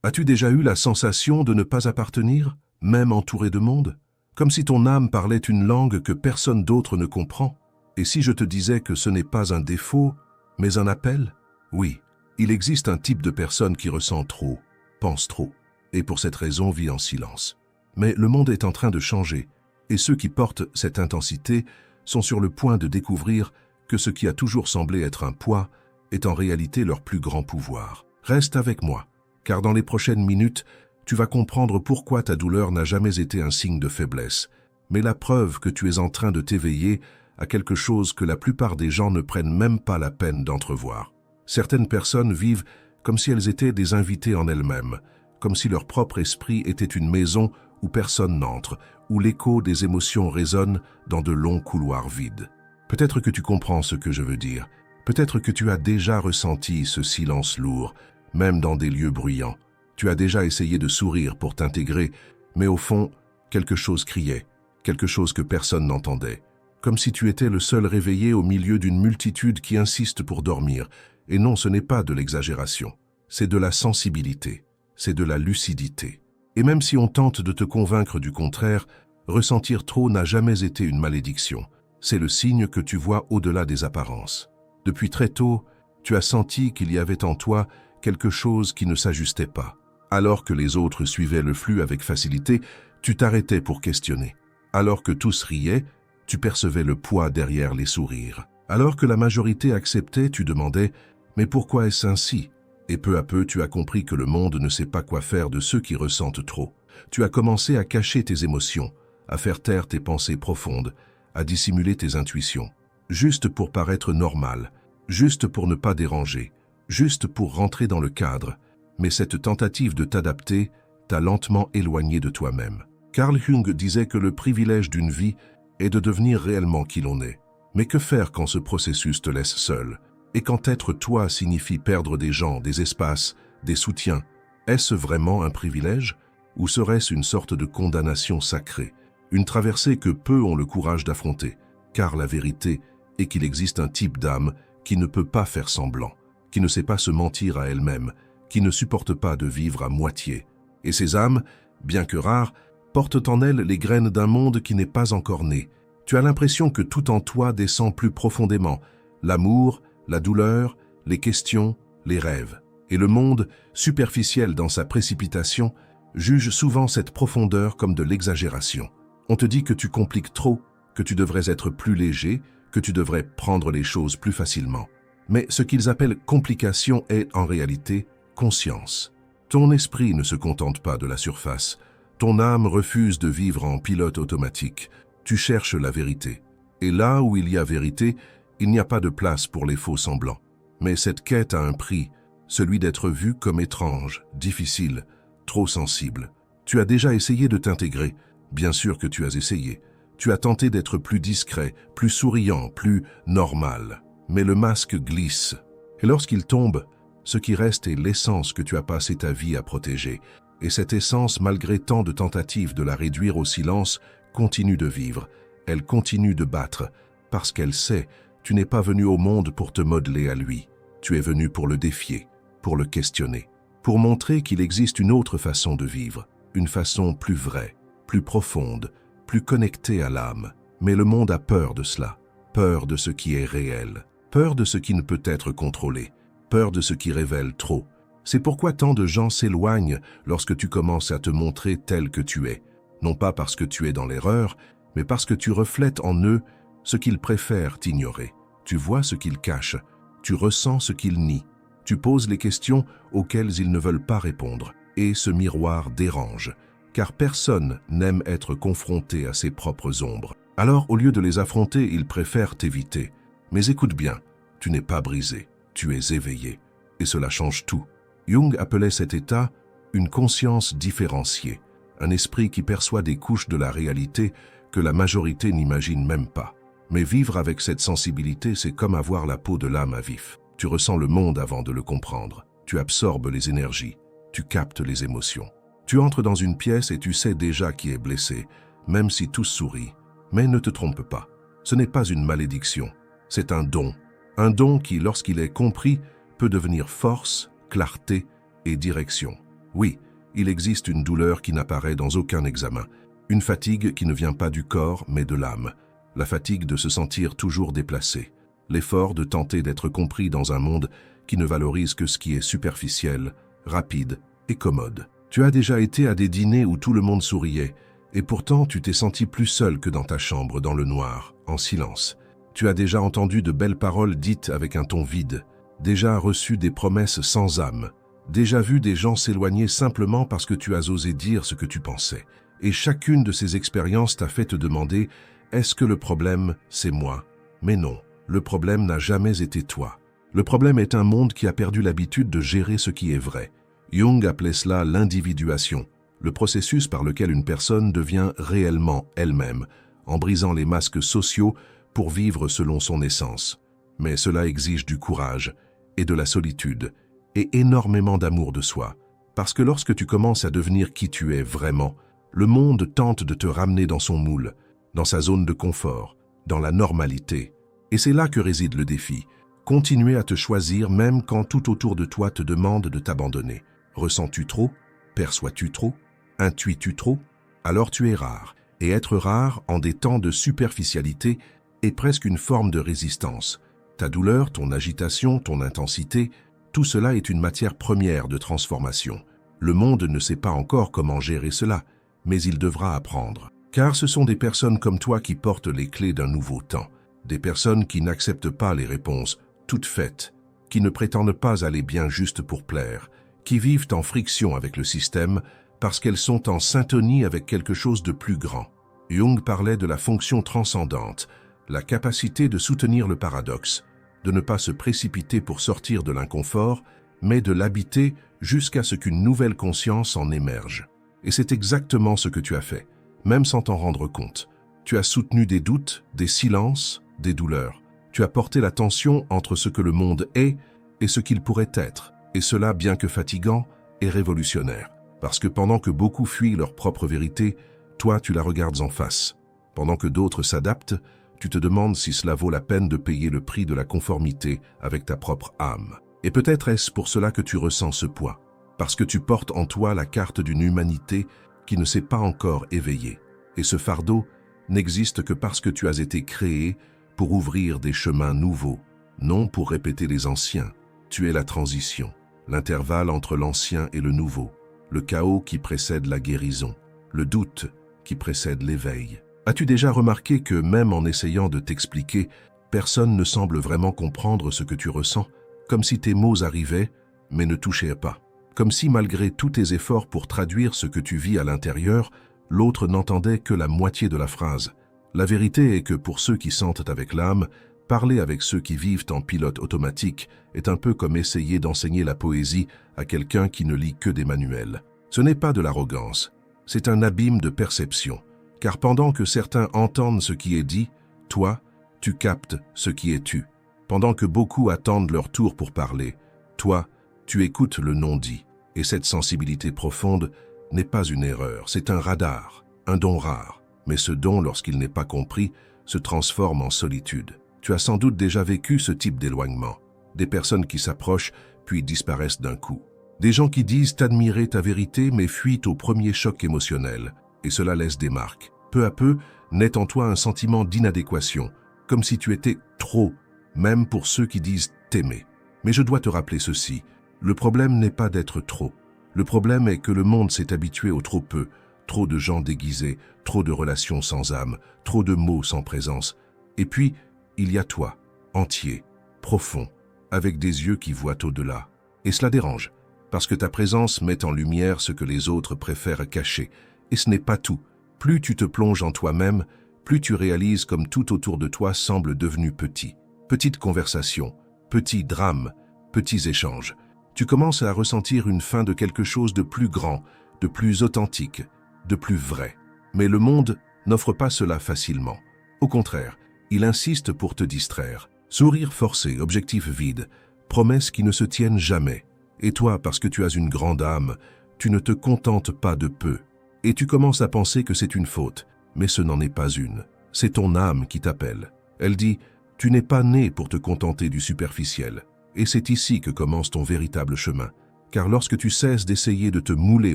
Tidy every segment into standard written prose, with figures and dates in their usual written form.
As-tu déjà eu la sensation de ne pas appartenir, même entouré de monde? Comme si ton âme parlait une langue que personne d'autre ne comprend? Et si je te disais que ce n'est pas un défaut, mais un appel? Oui, il existe un type de personne qui ressent trop, pense trop, et pour cette raison vit en silence. Mais le monde est en train de changer, et ceux qui portent cette intensité sont sur le point de découvrir que ce qui a toujours semblé être un poids est en réalité leur plus grand pouvoir. Reste avec moi, car dans les prochaines minutes, tu vas comprendre pourquoi ta douleur n'a jamais été un signe de faiblesse, mais la preuve que tu es en train de t'éveiller à quelque chose que la plupart des gens ne prennent même pas la peine d'entrevoir. Certaines personnes vivent comme si elles étaient des invités en elles-mêmes, comme si leur propre esprit était une maison où personne n'entre, où l'écho des émotions résonne dans de longs couloirs vides. Peut-être que tu comprends ce que je veux dire. Peut-être que tu as déjà ressenti ce silence lourd, même dans des lieux bruyants. Tu as déjà essayé de sourire pour t'intégrer, mais au fond, quelque chose criait, quelque chose que personne n'entendait. Comme si tu étais le seul réveillé au milieu d'une multitude qui insiste pour dormir. Et non, ce n'est pas de l'exagération, c'est de la sensibilité, c'est de la lucidité. Et même si on tente de te convaincre du contraire, ressentir trop n'a jamais été une malédiction. C'est le signe que tu vois au-delà des apparences. Depuis très tôt, tu as senti qu'il y avait en toi quelque chose qui ne s'ajustait pas. Alors que les autres suivaient le flux avec facilité, tu t'arrêtais pour questionner. Alors que tous riaient, tu percevais le poids derrière les sourires. Alors que la majorité acceptait, tu demandais « Mais pourquoi est-ce ainsi ?» Et peu à peu, tu as compris que le monde ne sait pas quoi faire de ceux qui ressentent trop. Tu as commencé à cacher tes émotions, à faire taire tes pensées profondes, à dissimuler tes intuitions, juste pour paraître normal, juste pour ne pas déranger, juste pour rentrer dans le cadre. Mais cette tentative de t'adapter t'a lentement éloigné de toi-même. Carl Jung disait que le privilège d'une vie est de devenir réellement qui l'on est. Mais que faire quand ce processus te laisse seul? Et quand être toi signifie perdre des gens, des espaces, des soutiens? Est-ce vraiment un privilège? Ou serait-ce une sorte de condamnation sacrée? Une traversée que peu ont le courage d'affronter? Car la vérité est qu'il existe un type d'âme qui ne peut pas faire semblant, qui ne sait pas se mentir à elle-même, qui ne supporte pas de vivre à moitié. Et ces âmes, bien que rares, portent en elles les graines d'un monde qui n'est pas encore né. Tu as l'impression que tout en toi descend plus profondément, l'amour, la douleur, les questions, les rêves. Et le monde, superficiel dans sa précipitation, juge souvent cette profondeur comme de l'exagération. On te dit que tu compliques trop, que tu devrais être plus léger, que tu devrais prendre les choses plus facilement. Mais ce qu'ils appellent complication est, en réalité, conscience. Ton esprit ne se contente pas de la surface. Ton âme refuse de vivre en pilote automatique. Tu cherches la vérité. Et là où il y a vérité, il n'y a pas de place pour les faux semblants. Mais cette quête a un prix, celui d'être vu comme étrange, difficile, trop sensible. Tu as déjà essayé de t'intégrer. Bien sûr que tu as essayé. Tu as tenté d'être plus discret, plus souriant, plus normal. Mais le masque glisse. Et lorsqu'il tombe, ce qui reste est l'essence que tu as passé ta vie à protéger. Et cette essence, malgré tant de tentatives de la réduire au silence, continue de vivre. Elle continue de battre, parce qu'elle sait, tu n'es pas venu au monde pour te modeler à lui. Tu es venu pour le défier, pour le questionner, pour montrer qu'il existe une autre façon de vivre, une façon plus vraie, plus profonde, plus connectée à l'âme. Mais le monde a peur de cela, peur de ce qui est réel, peur de ce qui ne peut être contrôlé, peur de ce qui révèle trop. C'est pourquoi tant de gens s'éloignent lorsque tu commences à te montrer tel que tu es, non pas parce que tu es dans l'erreur, mais parce que tu reflètes en eux ce qu'ils préfèrent t'ignorer. Tu vois ce qu'ils cachent, tu ressens ce qu'ils nient, tu poses les questions auxquelles ils ne veulent pas répondre. Et ce miroir dérange, car personne n'aime être confronté à ses propres ombres. Alors, au lieu de les affronter, ils préfèrent t'éviter. Mais écoute bien, tu n'es pas brisé, tu es éveillé. Et cela change tout. Jung appelait cet état une conscience différenciée, un esprit qui perçoit des couches de la réalité que la majorité n'imagine même pas. Mais vivre avec cette sensibilité, c'est comme avoir la peau de l'âme à vif. Tu ressens le monde avant de le comprendre. Tu absorbes les énergies. Tu captes les émotions. Tu entres dans une pièce et tu sais déjà qui est blessé, même si tous sourient. Mais ne te trompe pas. Ce n'est pas une malédiction. C'est un don. Un don qui, lorsqu'il est compris, peut devenir force, clarté et direction. Oui, il existe une douleur qui n'apparaît dans aucun examen, une fatigue qui ne vient pas du corps mais de l'âme, la fatigue de se sentir toujours déplacé, l'effort de tenter d'être compris dans un monde qui ne valorise que ce qui est superficiel, rapide et commode. Tu as déjà été à des dîners où tout le monde souriait, et pourtant tu t'es senti plus seul que dans ta chambre, dans le noir, en silence. Tu as déjà entendu de belles paroles dites avec un ton vide, déjà reçu des promesses sans âme, déjà vu des gens s'éloigner simplement parce que tu as osé dire ce que tu pensais. Et chacune de ces expériences t'a fait te demander « Est-ce que le problème, c'est moi ?» Mais non, le problème n'a jamais été toi. Le problème est un monde qui a perdu l'habitude de gérer ce qui est vrai. Jung appelait cela l'individuation, le processus par lequel une personne devient réellement elle-même, en brisant les masques sociaux pour vivre selon son essence. Mais cela exige du courage et de la solitude, et énormément d'amour de soi. Parce que lorsque tu commences à devenir qui tu es vraiment, le monde tente de te ramener dans son moule, dans sa zone de confort, dans la normalité. Et c'est là que réside le défi. Continuer à te choisir même quand tout autour de toi te demande de t'abandonner. Ressens-tu trop? Perçois-tu trop? Intuis-tu trop? Alors tu es rare. Et être rare en des temps de superficialité est presque une forme de résistance. Ta douleur, ton agitation, ton intensité, tout cela est une matière première de transformation. Le monde ne sait pas encore comment gérer cela, mais il devra apprendre. Car ce sont des personnes comme toi qui portent les clés d'un nouveau temps. Des personnes qui n'acceptent pas les réponses toutes faites, qui ne prétendent pas aller bien juste pour plaire, qui vivent en friction avec le système parce qu'elles sont en syntonie avec quelque chose de plus grand. Jung parlait de la fonction transcendante, la capacité de soutenir le paradoxe, de ne pas se précipiter pour sortir de l'inconfort, mais de l'habiter jusqu'à ce qu'une nouvelle conscience en émerge. Et c'est exactement ce que tu as fait, même sans t'en rendre compte. Tu as soutenu des doutes, des silences, des douleurs. Tu as porté la tension entre ce que le monde est et ce qu'il pourrait être. Et cela, bien que fatigant, est révolutionnaire. Parce que pendant que beaucoup fuient leur propre vérité, toi, tu la regardes en face. Pendant que d'autres s'adaptent, tu te demandes si cela vaut la peine de payer le prix de la conformité avec ta propre âme. Et peut-être est-ce pour cela que tu ressens ce poids. Parce que tu portes en toi la carte d'une humanité qui ne s'est pas encore éveillée. Et ce fardeau n'existe que parce que tu as été créé pour ouvrir des chemins nouveaux, non pour répéter les anciens. Tu es la transition, l'intervalle entre l'ancien et le nouveau, le chaos qui précède la guérison, le doute qui précède l'éveil. As-tu déjà remarqué que même en essayant de t'expliquer, personne ne semble vraiment comprendre ce que tu ressens, comme si tes mots arrivaient, mais ne touchaient pas, comme si malgré tous tes efforts pour traduire ce que tu vis à l'intérieur, l'autre n'entendait que la moitié de la phrase. La vérité est que pour ceux qui sentent avec l'âme, parler avec ceux qui vivent en pilote automatique est un peu comme essayer d'enseigner la poésie à quelqu'un qui ne lit que des manuels. Ce n'est pas de l'arrogance, c'est un abîme de perception. Car pendant que certains entendent ce qui est dit, toi, tu captes ce qui est tu. Pendant que beaucoup attendent leur tour pour parler, toi, tu écoutes le non-dit. Et cette sensibilité profonde n'est pas une erreur, c'est un radar, un don rare. Mais ce don, lorsqu'il n'est pas compris, se transforme en solitude. Tu as sans doute déjà vécu ce type d'éloignement. Des personnes qui s'approchent puis disparaissent d'un coup. Des gens qui disent admirer ta vérité mais fuient au premier choc émotionnel. Et cela laisse des marques. Peu à peu, naît en toi un sentiment d'inadéquation, comme si tu étais trop, même pour ceux qui disent t'aimer. Mais je dois te rappeler ceci, le problème n'est pas d'être trop. Le problème est que le monde s'est habitué au trop peu, trop de gens déguisés, trop de relations sans âme, trop de mots sans présence. Et puis, il y a toi, entier, profond, avec des yeux qui voient au-delà. Et cela dérange, parce que ta présence met en lumière ce que les autres préfèrent cacher. Et ce n'est pas tout. Plus tu te plonges en toi-même, plus tu réalises comme tout autour de toi semble devenu petit. Petites conversations, petits drames, petits échanges. Tu commences à ressentir une fin de quelque chose de plus grand, de plus authentique, de plus vrai. Mais le monde n'offre pas cela facilement. Au contraire, il insiste pour te distraire. Sourire forcé, objectif vide, promesses qui ne se tiennent jamais. Et toi, parce que tu as une grande âme, tu ne te contentes pas de peu. Et tu commences à penser que c'est une faute, mais ce n'en est pas une. C'est ton âme qui t'appelle. Elle dit, tu n'es pas né pour te contenter du superficiel. Et c'est ici que commence ton véritable chemin. Car lorsque tu cesses d'essayer de te mouler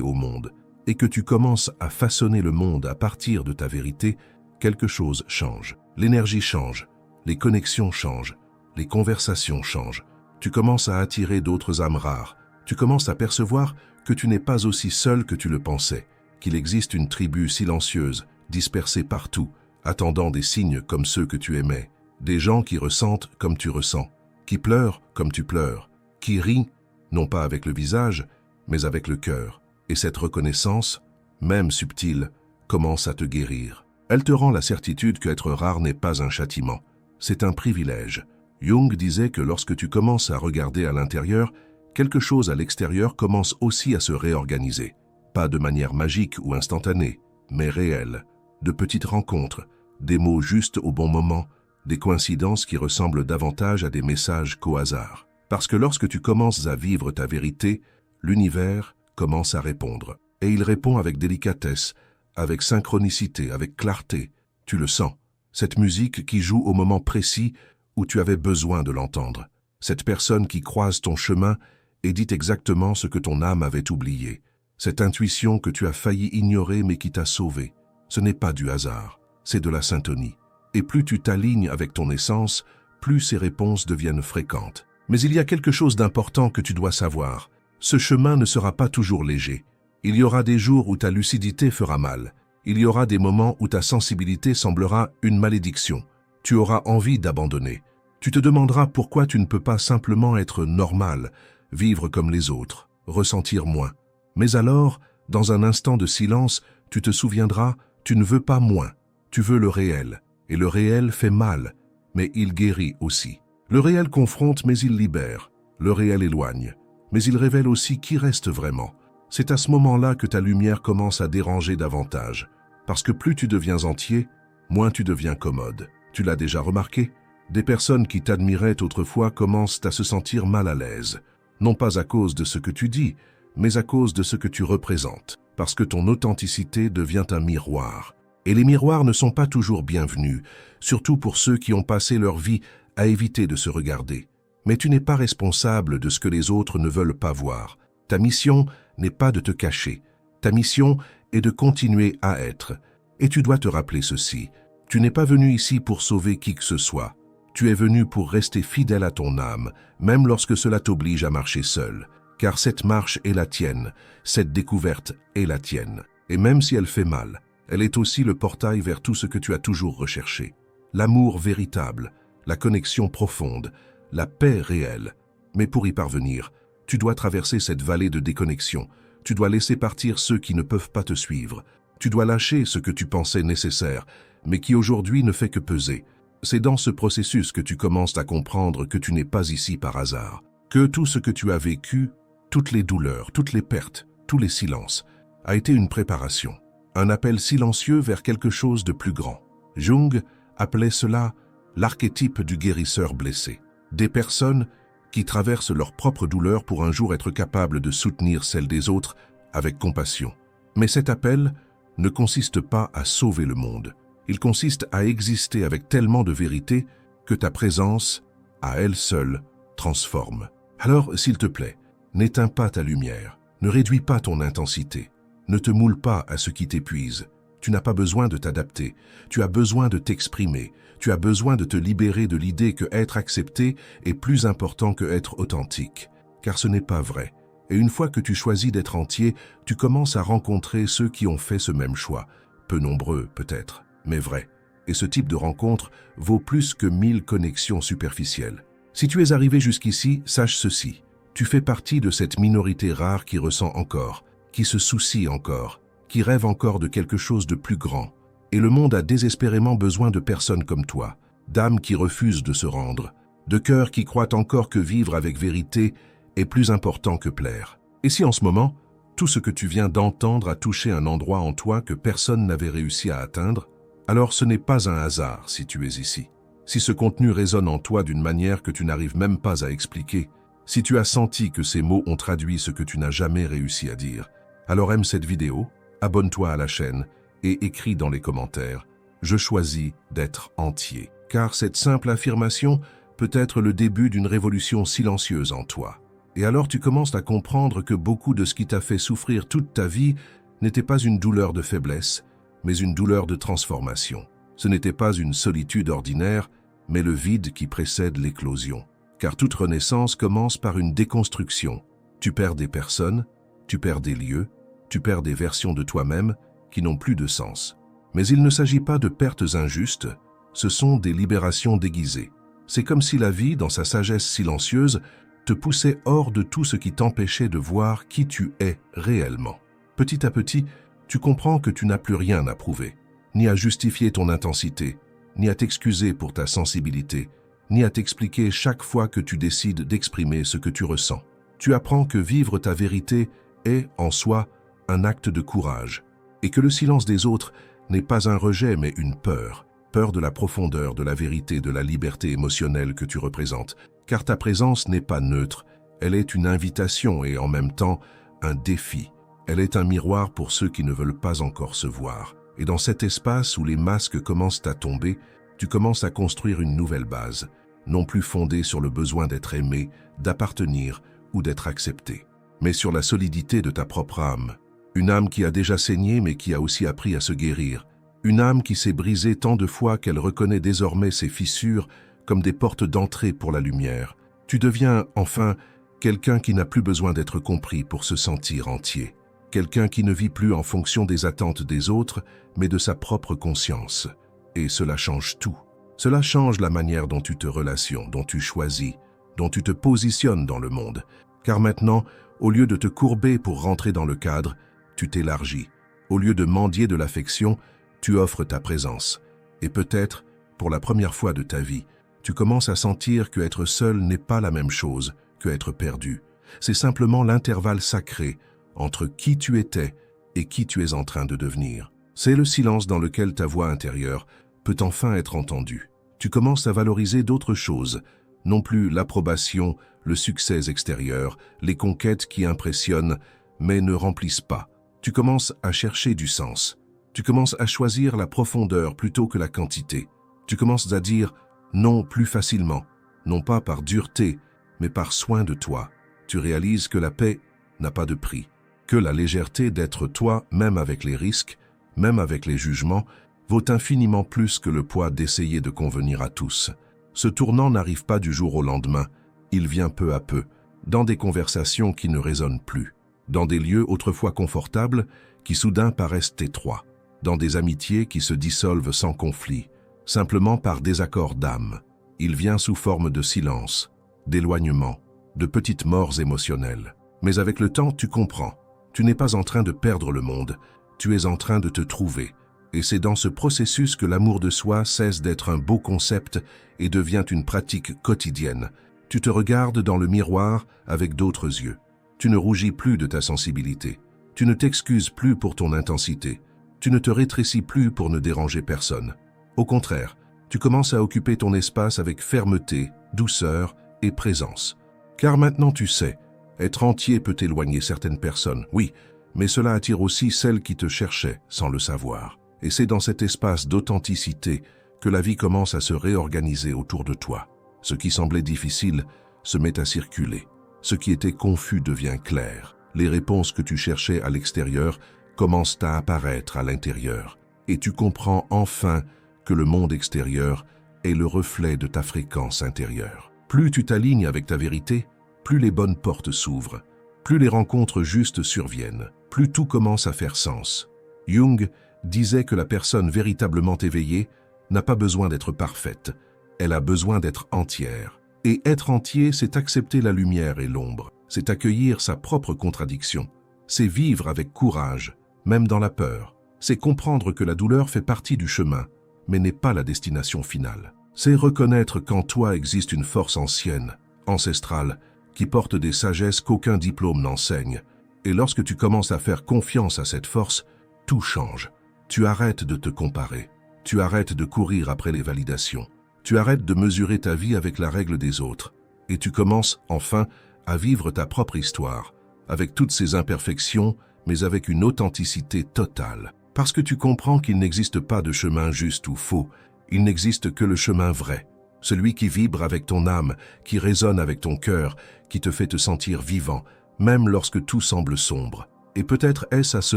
au monde et que tu commences à façonner le monde à partir de ta vérité, quelque chose change. L'énergie change, les connexions changent, les conversations changent. Tu commences à attirer d'autres âmes rares. Tu commences à percevoir que tu n'es pas aussi seul que tu le pensais, qu'il existe une tribu silencieuse, dispersée partout, attendant des signes comme ceux que tu aimais, des gens qui ressentent comme tu ressens, qui pleurent comme tu pleures, qui rient, non pas avec le visage, mais avec le cœur. Et cette reconnaissance, même subtile, commence à te guérir. Elle te rend la certitude qu'être rare n'est pas un châtiment, c'est un privilège. Jung disait que lorsque tu commences à regarder à l'intérieur, quelque chose à l'extérieur commence aussi à se réorganiser. Pas de manière magique ou instantanée, mais réelle. De petites rencontres, des mots justes au bon moment, des coïncidences qui ressemblent davantage à des messages qu'au hasard. Parce que lorsque tu commences à vivre ta vérité, l'univers commence à répondre. Et il répond avec délicatesse, avec synchronicité, avec clarté. Tu le sens. Cette musique qui joue au moment précis où tu avais besoin de l'entendre. Cette personne qui croise ton chemin et dit exactement ce que ton âme avait oublié. Cette intuition que tu as failli ignorer mais qui t'a sauvé. Ce n'est pas du hasard, c'est de la syntonie. Et plus tu t'alignes avec ton essence, plus ces réponses deviennent fréquentes. Mais il y a quelque chose d'important que tu dois savoir. Ce chemin ne sera pas toujours léger. Il y aura des jours où ta lucidité fera mal. Il y aura des moments où ta sensibilité semblera une malédiction. Tu auras envie d'abandonner. Tu te demanderas pourquoi tu ne peux pas simplement être normal, vivre comme les autres, ressentir moins. Mais alors, dans un instant de silence, tu te souviendras, tu ne veux pas moins, tu veux le réel. Et le réel fait mal, mais il guérit aussi. Le réel confronte, mais il libère. Le réel éloigne, mais il révèle aussi qui reste vraiment. C'est à ce moment-là que ta lumière commence à déranger davantage. Parce que plus tu deviens entier, moins tu deviens commode. Tu l'as déjà remarqué? Des personnes qui t'admiraient autrefois commencent à se sentir mal à l'aise. Non pas à cause de ce que tu dis, mais à cause de ce que tu représentes. Parce que ton authenticité devient un miroir. Et les miroirs ne sont pas toujours bienvenus, surtout pour ceux qui ont passé leur vie à éviter de se regarder. Mais tu n'es pas responsable de ce que les autres ne veulent pas voir. Ta mission n'est pas de te cacher. Ta mission est de continuer à être. Et tu dois te rappeler ceci. Tu n'es pas venu ici pour sauver qui que ce soit. Tu es venu pour rester fidèle à ton âme, même lorsque cela t'oblige à marcher seul. Car cette marche est la tienne, cette découverte est la tienne. Et même si elle fait mal, elle est aussi le portail vers tout ce que tu as toujours recherché. L'amour véritable, la connexion profonde, la paix réelle. Mais pour y parvenir, tu dois traverser cette vallée de déconnexion. Tu dois laisser partir ceux qui ne peuvent pas te suivre. Tu dois lâcher ce que tu pensais nécessaire, mais qui aujourd'hui ne fait que peser. C'est dans ce processus que tu commences à comprendre que tu n'es pas ici par hasard. Que tout ce que tu as vécu, toutes les douleurs, toutes les pertes, tous les silences, a été une préparation. Un appel silencieux vers quelque chose de plus grand. Jung appelait cela l'archétype du guérisseur blessé. Des personnes qui traversent leur propre douleur pour un jour être capables de soutenir celle des autres avec compassion. Mais cet appel ne consiste pas à sauver le monde. Il consiste à exister avec tellement de vérité que ta présence, à elle seule, transforme. Alors, s'il te plaît, n'éteins pas ta lumière, ne réduis pas ton intensité, ne te moule pas à ce qui t'épuise. Tu n'as pas besoin de t'adapter, tu as besoin de t'exprimer, tu as besoin de te libérer de l'idée que être accepté est plus important que être authentique. Car ce n'est pas vrai. Et une fois que tu choisis d'être entier, tu commences à rencontrer ceux qui ont fait ce même choix. Peu nombreux, peut-être, mais vrai. Et ce type de rencontre vaut plus que 1000 connexions superficielles. Si tu es arrivé jusqu'ici, sache ceci. Tu fais partie de cette minorité rare qui ressent encore, qui se soucie encore, qui rêve encore de quelque chose de plus grand. Et le monde a désespérément besoin de personnes comme toi, d'âmes qui refusent de se rendre, de cœurs qui croient encore que vivre avec vérité est plus important que plaire. Et si en ce moment, tout ce que tu viens d'entendre a touché un endroit en toi que personne n'avait réussi à atteindre, alors ce n'est pas un hasard si tu es ici. Si ce contenu résonne en toi d'une manière que tu n'arrives même pas à expliquer, si tu as senti que ces mots ont traduit ce que tu n'as jamais réussi à dire, alors aime cette vidéo, abonne-toi à la chaîne et écris dans les commentaires « Je choisis d'être entier ». Car cette simple affirmation peut être le début d'une révolution silencieuse en toi. Et alors tu commences à comprendre que beaucoup de ce qui t'a fait souffrir toute ta vie n'était pas une douleur de faiblesse, mais une douleur de transformation. Ce n'était pas une solitude ordinaire, mais le vide qui précède l'éclosion. Car toute renaissance commence par une déconstruction. Tu perds des personnes, tu perds des lieux, tu perds des versions de toi-même qui n'ont plus de sens. Mais il ne s'agit pas de pertes injustes, ce sont des libérations déguisées. C'est comme si la vie, dans sa sagesse silencieuse, te poussait hors de tout ce qui t'empêchait de voir qui tu es réellement. Petit à petit, tu comprends que tu n'as plus rien à prouver, ni à justifier ton intensité, ni à t'excuser pour ta sensibilité, ni à t'expliquer chaque fois que tu décides d'exprimer ce que tu ressens. Tu apprends que vivre ta vérité est, en soi, un acte de courage, et que le silence des autres n'est pas un rejet mais une peur. Peur de la profondeur, de la vérité, de la liberté émotionnelle que tu représentes, car ta présence n'est pas neutre, elle est une invitation et en même temps un défi. Elle est un miroir pour ceux qui ne veulent pas encore se voir. Et dans cet espace où les masques commencent à tomber, tu commences à construire une nouvelle base, non plus fondée sur le besoin d'être aimé, d'appartenir ou d'être accepté, mais sur la solidité de ta propre âme. Une âme qui a déjà saigné mais qui a aussi appris à se guérir. Une âme qui s'est brisée tant de fois qu'elle reconnaît désormais ses fissures comme des portes d'entrée pour la lumière. Tu deviens, enfin, quelqu'un qui n'a plus besoin d'être compris pour se sentir entier. Quelqu'un qui ne vit plus en fonction des attentes des autres, mais de sa propre conscience. Et cela change tout. Cela change la manière dont tu te relationnes, dont tu choisis, dont tu te positionnes dans le monde. Car maintenant, au lieu de te courber pour rentrer dans le cadre, tu t'élargis. Au lieu de mendier de l'affection, tu offres ta présence. Et peut-être, pour la première fois de ta vie, tu commences à sentir que être seul n'est pas la même chose que être perdu. C'est simplement l'intervalle sacré entre qui tu étais et qui tu es en train de devenir. C'est le silence dans lequel ta voix intérieure peut enfin être entendue. Tu commences à valoriser d'autres choses, non plus l'approbation, le succès extérieur, les conquêtes qui impressionnent, mais ne remplissent pas. Tu commences à chercher du sens. Tu commences à choisir la profondeur plutôt que la quantité. Tu commences à dire non plus facilement, non pas par dureté, mais par soin de toi. Tu réalises que la paix n'a pas de prix, que la légèreté d'être toi, même avec les risques, même avec les jugements, vaut infiniment plus que le poids d'essayer de convenir à tous. Ce tournant n'arrive pas du jour au lendemain, il vient peu à peu, dans des conversations qui ne résonnent plus, dans des lieux autrefois confortables qui soudain paraissent étroits, dans des amitiés qui se dissolvent sans conflit, simplement par désaccord d'âme. Il vient sous forme de silence, d'éloignement, de petites morts émotionnelles. Mais avec le temps, tu comprends. Tu n'es pas en train de perdre le monde, tu es en train de te trouver. Et c'est dans ce processus que l'amour de soi cesse d'être un beau concept et devient une pratique quotidienne. Tu te regardes dans le miroir avec d'autres yeux. Tu ne rougis plus de ta sensibilité. Tu ne t'excuses plus pour ton intensité. Tu ne te rétrécis plus pour ne déranger personne. Au contraire, tu commences à occuper ton espace avec fermeté, douceur et présence. Car maintenant tu sais, être entier peut éloigner certaines personnes, oui, mais cela attire aussi celles qui te cherchaient sans le savoir. Et c'est dans cet espace d'authenticité que la vie commence à se réorganiser autour de toi. Ce qui semblait difficile se met à circuler. Ce qui était confus devient clair. Les réponses que tu cherchais à l'extérieur commencent à apparaître à l'intérieur. Et tu comprends enfin que le monde extérieur est le reflet de ta fréquence intérieure. Plus tu t'alignes avec ta vérité, plus les bonnes portes s'ouvrent, plus les rencontres justes surviennent, plus tout commence à faire sens. Jung disait que la personne véritablement éveillée n'a pas besoin d'être parfaite, elle a besoin d'être entière. Et être entier, c'est accepter la lumière et l'ombre, c'est accueillir sa propre contradiction, c'est vivre avec courage, même dans la peur, c'est comprendre que la douleur fait partie du chemin, mais n'est pas la destination finale. C'est reconnaître qu'en toi existe une force ancienne, ancestrale, qui porte des sagesses qu'aucun diplôme n'enseigne. Et lorsque tu commences à faire confiance à cette force, tout change. Tu arrêtes de te comparer, tu arrêtes de courir après les validations, tu arrêtes de mesurer ta vie avec la règle des autres, et tu commences, enfin, à vivre ta propre histoire, avec toutes ses imperfections, mais avec une authenticité totale. Parce que tu comprends qu'il n'existe pas de chemin juste ou faux, il n'existe que le chemin vrai, celui qui vibre avec ton âme, qui résonne avec ton cœur, qui te fait te sentir vivant, même lorsque tout semble sombre. Et peut-être est-ce à ce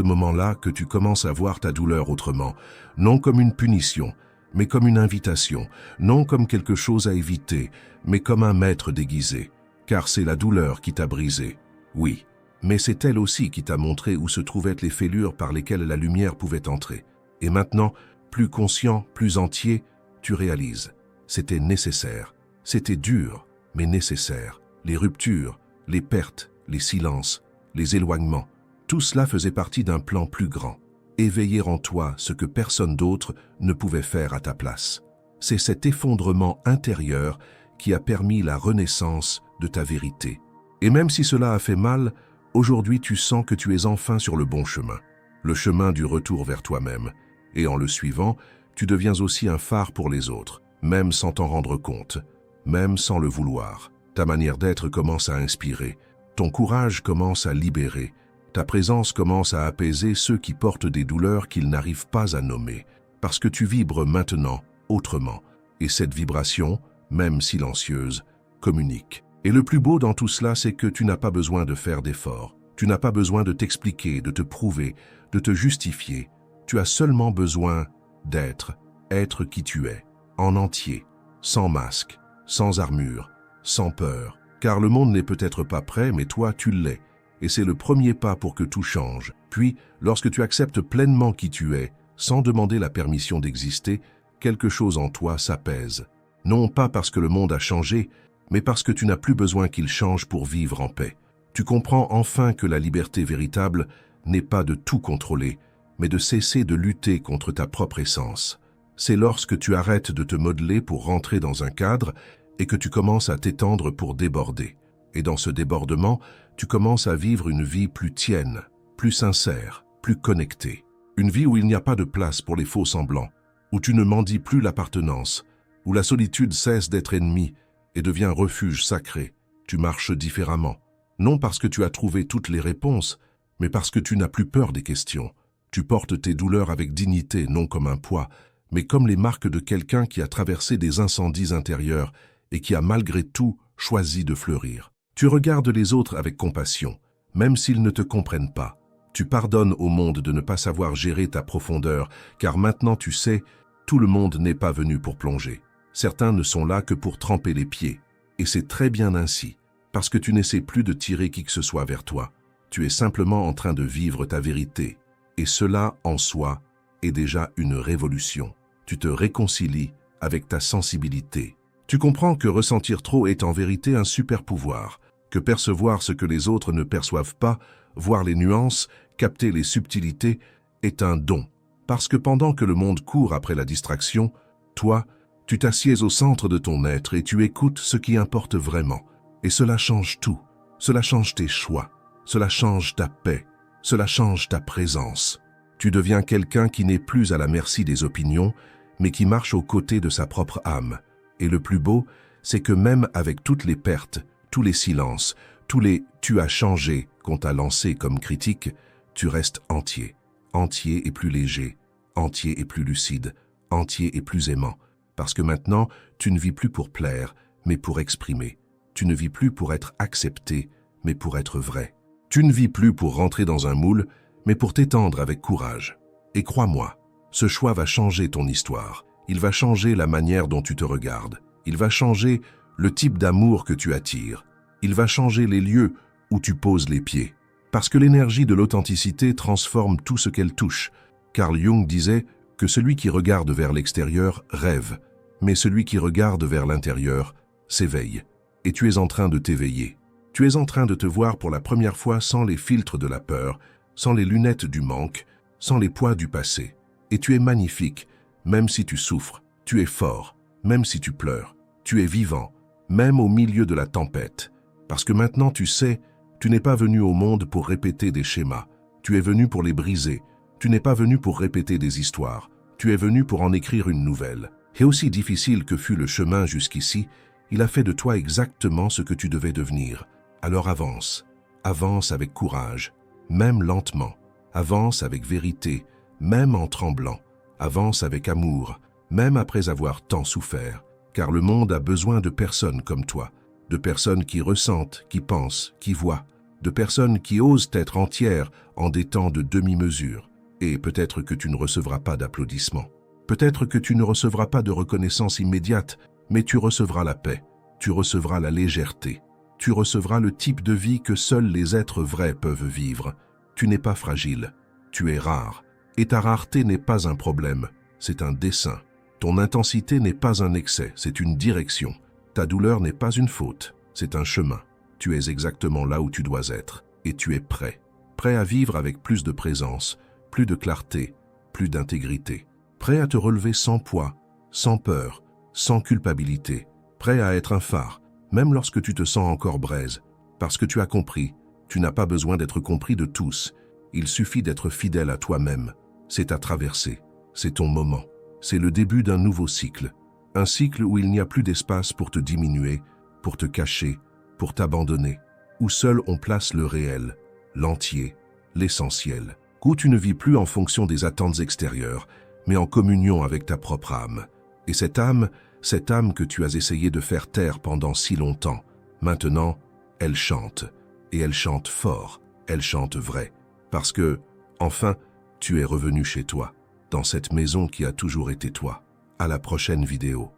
moment-là que tu commences à voir ta douleur autrement, non comme une punition, mais comme une invitation, non comme quelque chose à éviter, mais comme un maître déguisé, car c'est la douleur qui t'a brisé. Oui, mais c'est elle aussi qui t'a montré où se trouvaient les fêlures par lesquelles la lumière pouvait entrer. Et maintenant, plus conscient, plus entier, tu réalises. C'était nécessaire. C'était dur, mais nécessaire. Les ruptures, les pertes, les silences, les éloignements, tout cela faisait partie d'un plan plus grand. Éveiller en toi ce que personne d'autre ne pouvait faire à ta place. C'est cet effondrement intérieur qui a permis la renaissance de ta vérité. Et même si cela a fait mal, aujourd'hui tu sens que tu es enfin sur le bon chemin, le chemin du retour vers toi-même. Et en le suivant, tu deviens aussi un phare pour les autres, même sans t'en rendre compte, même sans le vouloir. Ta manière d'être commence à inspirer, ton courage commence à libérer, ta présence commence à apaiser ceux qui portent des douleurs qu'ils n'arrivent pas à nommer, parce que tu vibres maintenant autrement. Et cette vibration, même silencieuse, communique. Et le plus beau dans tout cela, c'est que tu n'as pas besoin de faire d'efforts. Tu n'as pas besoin de t'expliquer, de te prouver, de te justifier. Tu as seulement besoin d'être, être qui tu es, en entier, sans masque, sans armure, sans peur. Car le monde n'est peut-être pas prêt, mais toi, tu l'es. Et c'est le premier pas pour que tout change. Puis, lorsque tu acceptes pleinement qui tu es, sans demander la permission d'exister, quelque chose en toi s'apaise. Non pas parce que le monde a changé, mais parce que tu n'as plus besoin qu'il change pour vivre en paix. Tu comprends enfin que la liberté véritable n'est pas de tout contrôler, mais de cesser de lutter contre ta propre essence. C'est lorsque tu arrêtes de te modeler pour rentrer dans un cadre et que tu commences à t'étendre pour déborder. Et dans ce débordement, tu commences à vivre une vie plus tienne, plus sincère, plus connectée. Une vie où il n'y a pas de place pour les faux semblants, où tu ne mendies plus l'appartenance, où la solitude cesse d'être ennemie et devient refuge sacré. Tu marches différemment, non parce que tu as trouvé toutes les réponses, mais parce que tu n'as plus peur des questions. Tu portes tes douleurs avec dignité, non comme un poids, mais comme les marques de quelqu'un qui a traversé des incendies intérieurs et qui a malgré tout choisi de fleurir. Tu regardes les autres avec compassion, même s'ils ne te comprennent pas. Tu pardonnes au monde de ne pas savoir gérer ta profondeur, car maintenant tu sais, tout le monde n'est pas venu pour plonger. Certains ne sont là que pour tremper les pieds. Et c'est très bien ainsi, parce que tu n'essaies plus de tirer qui que ce soit vers toi. Tu es simplement en train de vivre ta vérité. Et cela, en soi, est déjà une révolution. Tu te réconcilies avec ta sensibilité. Tu comprends que ressentir trop est en vérité un super pouvoir, que percevoir ce que les autres ne perçoivent pas, voir les nuances, capter les subtilités, est un don. Parce que pendant que le monde court après la distraction, toi, tu t'assieds au centre de ton être et tu écoutes ce qui importe vraiment. Et cela change tout. Cela change tes choix. Cela change ta paix. Cela change ta présence. Tu deviens quelqu'un qui n'est plus à la merci des opinions, mais qui marche aux côtés de sa propre âme. Et le plus beau, c'est que même avec toutes les pertes, tous les silences, tous les « tu as changé » qu'on t'a lancé comme critique, tu restes entier. Entier et plus léger, entier et plus lucide, entier et plus aimant. Parce que maintenant, tu ne vis plus pour plaire, mais pour exprimer. Tu ne vis plus pour être accepté, mais pour être vrai. Tu ne vis plus pour rentrer dans un moule, mais pour t'étendre avec courage. Et crois-moi, ce choix va changer ton histoire. Il va changer la manière dont tu te regardes. Il va changer le type d'amour que tu attires. Il va changer les lieux où tu poses les pieds. Parce que l'énergie de l'authenticité transforme tout ce qu'elle touche. Carl Jung disait que celui qui regarde vers l'extérieur rêve, mais celui qui regarde vers l'intérieur s'éveille. Et tu es en train de t'éveiller. Tu es en train de te voir pour la première fois sans les filtres de la peur, sans les lunettes du manque, sans les poids du passé. Et tu es magnifique, même si tu souffres. Tu es fort, même si tu pleures. Tu es vivant, même au milieu de la tempête. Parce que maintenant tu sais, tu n'es pas venu au monde pour répéter des schémas. Tu es venu pour les briser. Tu n'es pas venu pour répéter des histoires. Tu es venu pour en écrire une nouvelle. Et aussi difficile que fut le chemin jusqu'ici, il a fait de toi exactement ce que tu devais devenir. Alors avance. Avance avec courage, même lentement. Avance avec vérité, même en tremblant. Avance avec amour, même après avoir tant souffert. car le monde a besoin de personnes comme toi, de personnes qui ressentent, qui pensent, qui voient, de personnes qui osent être entières en des temps de demi-mesure. Et peut-être que tu ne recevras pas d'applaudissements. Peut-être que tu ne recevras pas de reconnaissance immédiate, mais tu recevras la paix, tu recevras la légèreté, tu recevras le type de vie que seuls les êtres vrais peuvent vivre. Tu n'es pas fragile, tu es rare, et ta rareté n'est pas un problème, c'est un dessein. Ton intensité n'est pas un excès, c'est une direction. Ta douleur n'est pas une faute, c'est un chemin. Tu es exactement là où tu dois être, et tu es prêt. Prêt à vivre avec plus de présence, plus de clarté, plus d'intégrité. Prêt à te relever sans poids, sans peur, sans culpabilité. Prêt à être un phare, même lorsque tu te sens encore braise. Parce que tu as compris, tu n'as pas besoin d'être compris de tous. Il suffit d'être fidèle à toi-même. C'est ta traversée, c'est ton moment. C'est le début d'un nouveau cycle. Un cycle où il n'y a plus d'espace pour te diminuer, pour te cacher, pour t'abandonner. Où seul on place le réel, l'entier, l'essentiel. Où tu ne vis plus en fonction des attentes extérieures, mais en communion avec ta propre âme. Et cette âme que tu as essayé de faire taire pendant si longtemps, maintenant, elle chante. Et elle chante fort, elle chante vrai. Parce que, enfin, tu es revenu chez toi, dans cette maison qui a toujours été toi. À la prochaine vidéo.